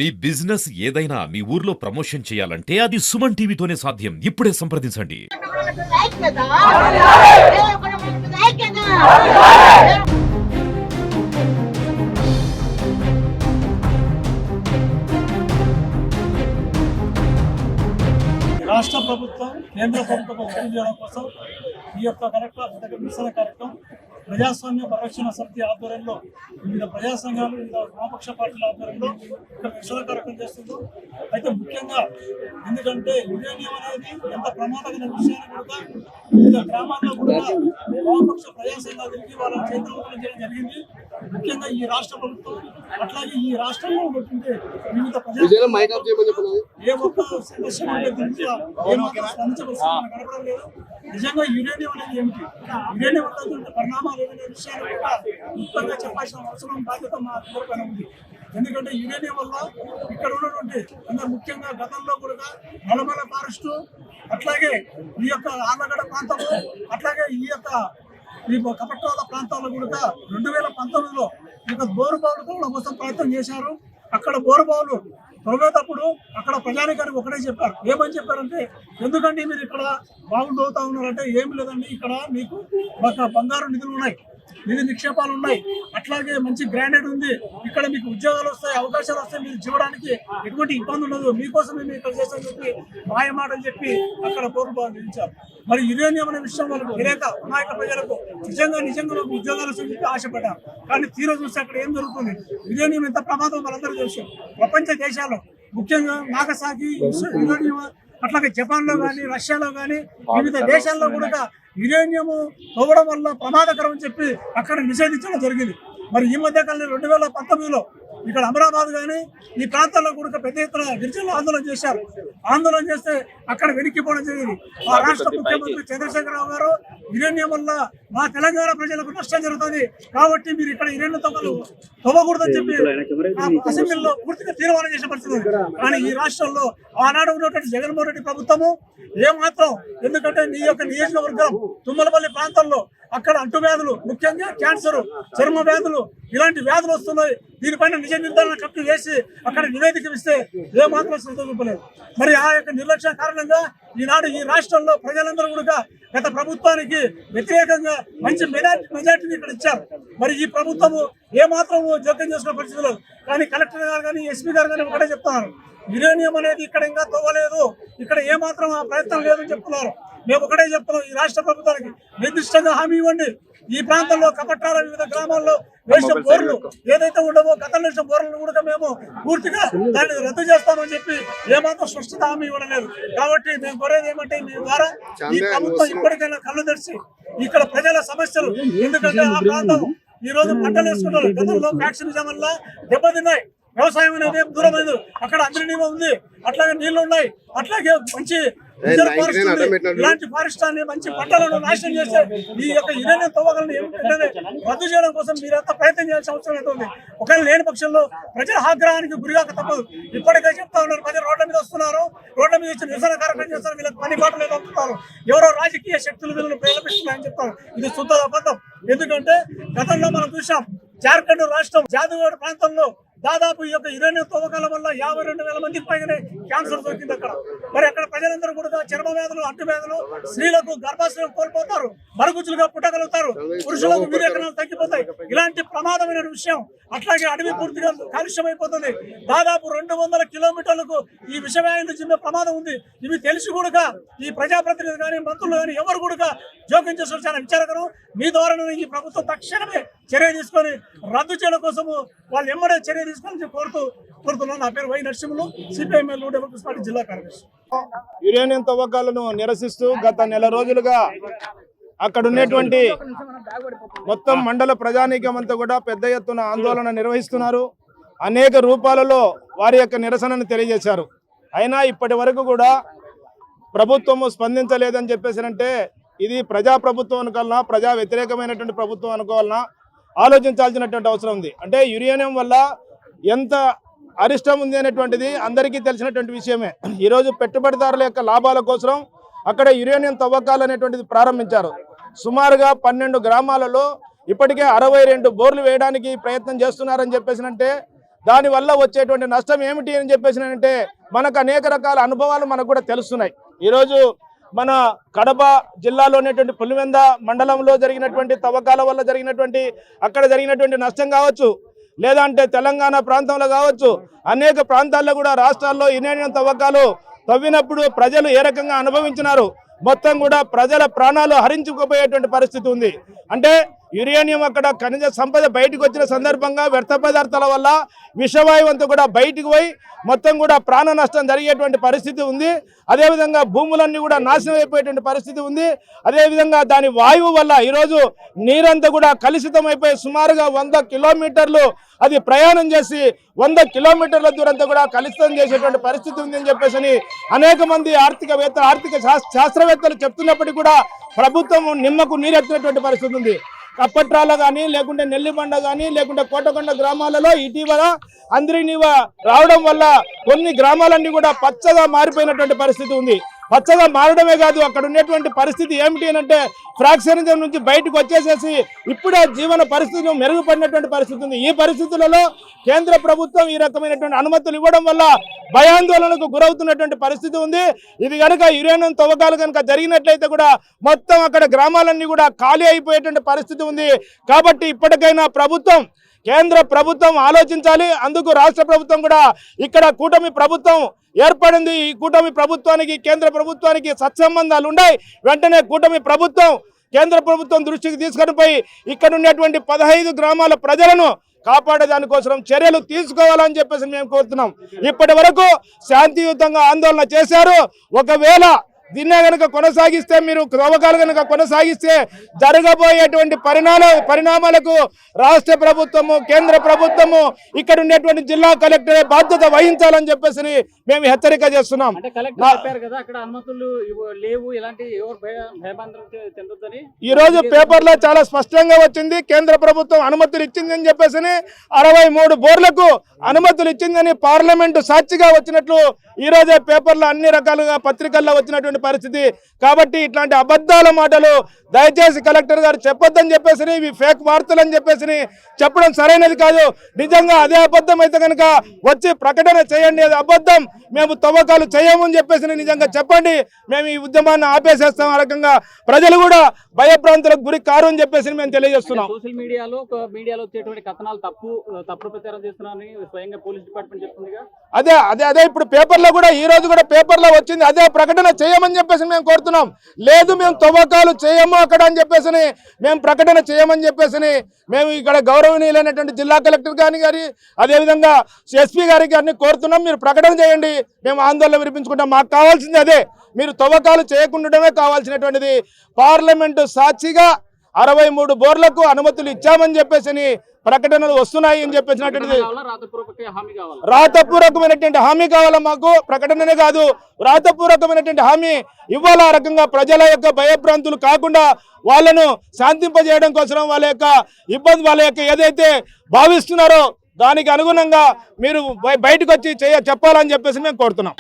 మీ business ఏదైనా మీ ఊర్లో promotion చేయాలంటే అది సుమన్ టీవీతోనే సాధ్యం. ఇప్పుడే సంప్రదించండి. రాష్ట్ర ప్రభుత్వం కేంద్ర ప్రభుత్వం ఒత్తిడి చేయడం కోసం ఈ యొక్క కలెక్టర్ నిరసన కార్యక్రమం ప్రజాస్వామ్య పరిరక్షణ సమితి ఆధ్వర్యంలో వివిధ ప్రజా సంఘాలు వివిధ వామపక్ష పార్టీల ఆధ్వర్యంలో ఇక్కడ నిరసన కార్యక్రమం చేస్తుందో అయితే ముఖ్యంగా ఎందుకంటే యురేనియం అనేది ఎంత ప్రమాదకర విషయాన్ని కూడా వివిధ గ్రామాల్లో కూడా వామపక్ష ప్రజా సంఘాలు తిరిగి వాళ్ళ చేతులు చేయడం జరిగింది. ముఖ్యంగా ఈ రాష్ట్ర ప్రభుత్వం అట్లాగే ఈ రాష్ట్రంలో ఉన్నటువంటి వివిధ ఏ ఒక్క సమస్య గడపడం లేదు. నిజంగా యురేనియం అనేది ఏమిటి, యురేనియం వల్ల పరిణామాలు ఏదైనా విషయాలు కూడా ముఖ్యంగా చెప్పాల్సిన అవసరం బాధ్యత మా అందరిపైన ఉంది. ఎందుకంటే యురేనియం వల్ల ఇక్కడ ఉన్నటువంటి ముఖ్యంగా గతంలో కూడా నల్లమల ఫారెస్టు అట్లాగే ఈ యొక్క ఆర్లగడ్డ ప్రాంతము అట్లాగే ఈ యొక్క కపట్టాల ప్రాంతాల్లో కూడా 2019లో ఈ యొక్క బోరుబావులు కోసం ప్రయత్నం చేశారు. అక్కడ బోరుబావులు తవ్వేటప్పుడు అక్కడ ప్రజానికానికి ఒకటే చెప్పారు. ఏమని చెప్పారంటే, ఎందుకంటే మీరు ఇక్కడ బావులు తవ్వుతా ఉన్నారంటే ఏమి లేదండి, ఇక్కడ మీకు ఒక బంగారు నిధులు ఉన్నాయి, నిధి నిక్షేపాలు ఉన్నాయి, అట్లాగే మంచి గ్రాండెడ్ ఉంది, ఇక్కడ మీకు ఉద్యోగాలు వస్తాయి, అవకాశాలు వస్తాయి, మీరు జీవడానికి ఎటువంటి ఇబ్బంది ఉండదు, మీకోసం మేము ఇక్కడ చేస్తామని చెప్పి మాయ మాటలు చెప్పి అక్కడ బోరుబావులు నిర్మించారు. మరి యురేనియం అనే విషయం వాళ్ళకు తెలియక అమాయక ప్రజలకు నిజంగా ఉద్యోగాలు చెప్పి ఆశపడ్డారు. కానీ తీరా చూస్తే అక్కడ ఏం జరుగుతుంది, యురేనియం ఎంత ప్రమాదం వాళ్ళందరూ తెలుసు. ప్రపంచ దేశాల్లో ముఖ్యంగా నాగసాకి యురేనియం అట్లాగే జపాన్లో కానీ రష్యాలో కానీ వివిధ దేశాల్లో కూడా యురేనియం తవ్వడం వల్ల ప్రమాదకరం అని చెప్పి అక్కడ నిషేధించడం జరిగింది. మరి ఈ మధ్య కాలంలో 2019లో ఇక్కడ అమరాబాద్ కానీ ఈ ప్రాంతాల్లో కూడా పెద్ద ఎత్తున గిరిజనులు ఆందోళన చేశారు. ఆందోళన చేస్తే అక్కడ వెనక్కిపోవడం జరిగింది. మా రాష్ట్ర ముఖ్యమంత్రి చంద్రశేఖరరావు గారు యురేనియం వల్ల మా తెలంగాణ ప్రజలకు నష్టం జరుగుతుంది కాబట్టి మీరు ఇక్కడ యురేనియం తవ్వకూడదని చెప్పి అసెంబ్లీలో పూర్తిగా తీర్మానం చేసిన పరిస్థితి. కానీ ఈ రాష్ట్రంలో ఆనాడు ఉన్నటువంటి జగన్మోహన్ రెడ్డి ప్రభుత్వము ఏమాత్రం, ఎందుకంటే నీ యొక్క నియోజకవర్గం తుమ్మలపల్లి ప్రాంతంలో అక్కడ అంటువ్యాధులు ముఖ్యంగా క్యాన్సర్, చర్మ వ్యాధులు ఇలాంటి వ్యాధులు వస్తున్నాయి. దీనిపైన నిజ నిర్ధారణ కమిటీ వేసి అక్కడ నివేదిక ఇస్తే ఏమాత్రం శ్రద్ధ చూపలేదు. మరి ఆ యొక్క నిర్లక్ష్య కారణంగా ఈనాడు ఈ రాష్ట్రంలో ప్రజలందరూ కూడా గత ప్రభుత్వానికి వ్యతిరేకంగా మంచి మెజార్టీని ఇక్కడ ఇచ్చారు. మరి ఈ ప్రభుత్వము ఏమాత్రం జోక్యం చేసుకునే పరిస్థితులు. కానీ కలెక్టర్ గారు కానీ ఎస్పీ గారు కానీ ఒకటే చెప్తున్నారు, యురేనియం అనేది ఇక్కడ ఇంకా తవ్వలేదు, ఇక్కడ ఏమాత్రం ఆ ప్రయత్నం లేదని చెప్తున్నారు. మేము ఒకటే చెప్తున్నాం, ఈ రాష్ట్ర ప్రభుత్వానికి నిర్దిష్టంగా హామీ ఇవ్వండి. ఈ ప్రాంతంలో కపట్టాల వివిధ గ్రామాల్లో వేసిన బోర్లు ఏదైతే ఉండవో గతంలో వేసిన బోర్లను కూడా మేము పూర్తిగా దాన్ని రద్దు చేస్తామని చెప్పి ఏమాత్రం స్పష్టత హామీ ఇవ్వడం లేదు. కాబట్టి మేము కోరేది ఏమంటే, మీ ద్వారా ఈ ప్రభుత్వం ఇప్పటికైనా కళ్ళు తెరిచి ఇక్కడ ప్రజల సమస్యలు, ఎందుకంటే ఆ ప్రాంతం ఈ రోజు పంటలు వేసుకుంటారు, గతంలో ఫ్యాక్టరీజం వల్ల దెబ్బతిన్నాయి, వ్యవసాయం అనేది దూరమైంది, అక్కడ అందరినీ ఉంది, అట్లాగే నీళ్లు ఉన్నాయి, అట్లాగే మంచి ఇలాంటి ఫారెస్ట్ అని మంచి పంటలను నాశనం చేసే ఈ యొక్క యురేనియం తవ్వకాలను రద్దు చేయడం కోసం మీరంతా ప్రయత్నం చేయాల్సిన అవసరం అయితే ఉంది. ఒకవేళ లేని పక్షంలో ప్రజల ఆగ్రహానికి గురిగాక తప్పదు. ఇప్పటికే చెప్తా ఉన్నారు, ప్రజలు రోడ్ల మీద వస్తున్నారు, రోడ్ల మీద వచ్చి నిరసన కార్యక్రమం చేస్తారు, వీళ్ళకి పని బాటలు పంపుతారు, ఎవరో రాజకీయ శక్తులు వీళ్ళని ప్రేరేపిస్తున్నాయని చెప్తారు. ఇది శుద్ధ అబద్ధం. ఎందుకంటే గతంలో మనం చూసాం, జార్ఖండ్ రాష్ట్రం జాదువాడ ప్రాంతంలో దాదాపు ఈ యొక్క యురేనియం తవ్వకాల వల్ల 52,000 మందికి పైగానే క్యాన్సర్ దొరికింది అక్కడ. మరి అక్కడ ప్రజలందరూ కూడా చర్మ వ్యాధులు, అంటువ్యాధులు, స్త్రీలకు గర్భాశయం కోల్పోతారు, మరుగుజ్జులుగా పుట్టగలుగుతారు, పురుషులకు వీర్యకణాలు తగ్గిపోతాయి. ఇలాంటి ప్రమాదమైన విషయం. అట్లాగే అడవి పూర్తిగా కాలుష్యం అయిపోతుంది. దాదాపు 200 కిలోమీటర్లకు ఈ విషవాయువులు చిన్న ప్రమాదం ఉంది. ఇవి తెలిసి కూడా ఈ ప్రజాప్రతినిధులు కానీ మంత్రులు కానీ ఎవరు కూడా జోక్యం చేసిన చాలా విచారకరం. మీ ద్వారా ఈ ప్రభుత్వం తక్షణమే చర్య తీసుకొని రద్దు చేయడం కోసము వాళ్ళు ఎమ్మడే చర్య తీసుకొని కోరుతున్నాను. నా పేరు Y Narasimhulu, CPIML Democratic party జిల్లా కార్యదర్శి. యురేనియం తవ్వకాలను నిరసిస్తూ గత నెల రోజులుగా అక్కడ ఉన్నటువంటి మొత్తం మండల ప్రజానీకం అంతా కూడా పెద్ద ఎత్తున ఆందోళన నిర్వహిస్తున్నారు. అనేక రూపాలలో వారి యొక్క నిరసనను తెలియజేశారు. అయినా ఇప్పటి వరకు కూడా ప్రభుత్వము స్పందించలేదని చెప్పేసారంటే ఇది ప్రజాప్రభుత్వం అనుకోవాలన్నా, ప్రజా వ్యతిరేకమైనటువంటి ప్రభుత్వం అనుకోవాలన్నా ఆలోచించాల్సినటువంటి అవసరం ఉంది. అంటే యురేనియం వల్ల ఎంత అరిష్టం ఉంది అనేటువంటిది అందరికీ తెలిసినటువంటి విషయమే. ఈరోజు పెట్టుబడిదారుల యొక్క లాభాల కోసం అక్కడ యురేనియం తవ్వకాలు అనేటువంటిది ప్రారంభించారు. సుమారుగా 12 గ్రామాలలో ఇప్పటికే 62 బోర్లు వేయడానికి ప్రయత్నం చేస్తున్నారని చెప్పేసినంటే దానివల్ల వచ్చేటువంటి నష్టం ఏమిటి అని చెప్పేసి అంటే మనకు అనేక రకాల అనుభవాలు మనకు కూడా తెలుస్తున్నాయి. ఈరోజు మన కడప జిల్లాలో ఉన్నటువంటి పులివెంద మండలంలో జరిగినటువంటి తవ్వకాల వల్ల జరిగినటువంటి అక్కడ జరిగినటువంటి నష్టం కావచ్చు, లేదంటే తెలంగాణ ప్రాంతంలో కావచ్చు, అనేక ప్రాంతాల్లో కూడా రాష్ట్రాల్లో యురేనియం తవ్వకాలు తవ్వినప్పుడు ప్రజలు ఏ రకంగా అనుభవించినారు, మొత్తం కూడా ప్రజల ప్రాణాలు హరించుకుపోయేటువంటి పరిస్థితి ఉంది. అంటే యురేనియం అక్కడ ఖనిజ సంపద బయటకు వచ్చిన సందర్భంగా వ్యర్థ పదార్థాల వల్ల విషవాయువు అంతా కూడా బయటకు పోయి మొత్తం కూడా ప్రాణ నష్టం జరిగేటువంటి పరిస్థితి ఉంది. అదేవిధంగా భూములన్నీ కూడా నాశనం అయిపోయేటువంటి పరిస్థితి ఉంది. అదేవిధంగా దాని వాయువు వల్ల ఈరోజు నీరంతా కూడా కలుషితం అయిపోయి సుమారుగా 100 కిలోమీటర్లు అది ప్రయాణం చేసి 100 కిలోమీటర్ల దూరంతో కూడా కలుషితం చేసేటువంటి పరిస్థితి ఉంది అని చెప్పేసి అనేక మంది ఆర్థిక శాస్త్రవేత్తలు చెప్తున్నప్పటికీ కూడా ప్రభుత్వం నిమ్మకు నీరెత్తినటువంటి పరిస్థితి ఉంది. కప్పట్రాల కానీ లేకుంటే నెల్లిబండ కానీ లేకుంటే కోటకొండ గ్రామాలలో ఇటీవల అందరినీ రావడం వల్ల కొన్ని గ్రామాలన్నీ కూడా పచ్చగా మారిపోయినటువంటి పరిస్థితి ఉంది. పచ్చగా మారడమే కాదు, అక్కడ ఉన్నటువంటి పరిస్థితి ఏమిటి అంటే ఫ్రాక్చరిజం నుంచి బయటకు వచ్చేసేసి ఇప్పుడే జీవన పరిస్థితులు మెరుగుపడినటువంటి పరిస్థితి ఉంది. ఈ పరిస్థితులలో కేంద్ర ప్రభుత్వం ఈ రకమైనటువంటి అనుమతులు ఇవ్వడం వల్ల భయాందోళనకు గురవుతున్నటువంటి పరిస్థితి ఉంది. ఇది కనుక యురేనియం తవ్వకాలు కనుక జరిగినట్లయితే కూడా మొత్తం అక్కడ గ్రామాలన్నీ కూడా ఖాళీ అయిపోయేటువంటి పరిస్థితి ఉంది. కాబట్టి ఇప్పటికైనా కేంద్ర ప్రభుత్వం ఆలోచించాలి. అందుకు రాష్ట్ర ప్రభుత్వం కూడా ఇక్కడ కూటమి ప్రభుత్వం ఏర్పడింది. ఈ కూటమి ప్రభుత్వానికి కేంద్ర ప్రభుత్వానికి సత్సంబంధాలు ఉన్నాయి. వెంటనే కూటమి ప్రభుత్వం కేంద్ర ప్రభుత్వం దృష్టికి తీసుకొని పోయి ఇక్కడ ఉన్నటువంటి 15 గ్రామాల ప్రజలను కాపాడే దానికోసం చర్యలు తీసుకోవాలని చెప్పేసి మేము కోరుతున్నాం. ఇప్పటి వరకు శాంతియుతంగా ఆందోళన చేశారు. ఒకవేళ దీన్నే కనుక కొనసాగిస్తే, మీరు తవ్వకాలు కనుక కొనసాగిస్తే జరగబోయేటువంటి పరిణామాలకు రాష్ట్ర ప్రభుత్వము కేంద్ర ప్రభుత్వము ఇక్కడ ఉండేటువంటి జిల్లా కలెక్టర్ బాధ్యత వహించాలని చెప్పేసి మేము హెచ్చరిక చేస్తున్నాం. ఈ రోజు పేపర్లో చాలా స్పష్టంగా వచ్చింది, కేంద్ర ప్రభుత్వం అనుమతులు ఇచ్చిందని చెప్పేసి 63 బోర్లకు అనుమతులు ఇచ్చిందని పార్లమెంటు సాక్షిగా వచ్చినట్లు ఈ రోజే పేపర్లో అన్ని రకాలుగా పత్రికల్లో వచ్చినటువంటి పరిస్థితి. కాబట్టి ఇట్లాంటి అబద్ధాల మాటలు దయచేసి కలెక్టర్ గారు చెప్పొద్దని చెప్పేసి, ఇవి ఫేక్ వార్తలు అని చెప్పేసి చెప్పడం సరైనది కాదు. నిజంగా అదే అబద్ధం అయితే కనుక వచ్చి ప్రకటన చేయండి, అది అబద్ధం, మేము తవ్వకాలు చేయమని చెప్పేసి నిజంగా చెప్పండి, మేము ఈ ఉద్యమాన్ని ఆపేసేస్తాం. ఆ రకంగా ప్రజలు కూడా భయభ్రాంతులకు గురి కారు అని చెప్పేసి మేము తెలియజేస్తున్నాం. సోషల్ మీడియాలో వచ్చేటువంటి కథనాలు తప్పుడు ప్రచారం చేస్తున్నారని స్వయంగా పోలీస్ డిపార్ట్మెంట్ చెప్తుందిగా. అదే ఇప్పుడు పేపర్లో కూడా ఈ రోజు కూడా పేపర్లో వచ్చింది, అదే ప్రకటన చేయమని చెప్పేసి మేము కోరుతున్నాం. లేదు మేము తవ్వకాలు చేయము అక్కడ అని చెప్పేసి మేము ప్రకటన చేయమని చెప్పేసి మేము ఇక్కడ గౌరవనీయులైనటువంటి జిల్లా కలెక్టర్ గారి అదేవిధంగా ఎస్పీ గారిని కోరుతున్నాం. మీరు ప్రకటన చేయండి, మేము ఆందోళన వినిపించుకుంటాం. మాకు కావాల్సింది అదే, మీరు తవ్వకాలు చేయకుండానే కావాల్సినటువంటిది. పార్లమెంటు సాక్షిగా 63 బోర్లకు అనుమతులు ఇచ్చామని చెప్పేసి ప్రకటనలు వస్తున్నాయి అని చెప్పేసినటువంటిది రాతపూర్వకమైనటువంటి హామీ కావాలా మాకు, ప్రకటననే కాదు రాతపూర్వకమైనటువంటి హామీ ఇవ్వాలి. ఆ రకంగా ప్రజల యొక్క భయభ్రాంతులు కాకుండా వాళ్ళను శాంతింపజేయడం కోసం వాళ్ళ యొక్క ఏదైతే భావిస్తున్నారో దానికి అనుగుణంగా మీరు బయటకు వచ్చి చెప్పాలని చెప్పేసి మేము కోరుతున్నాం.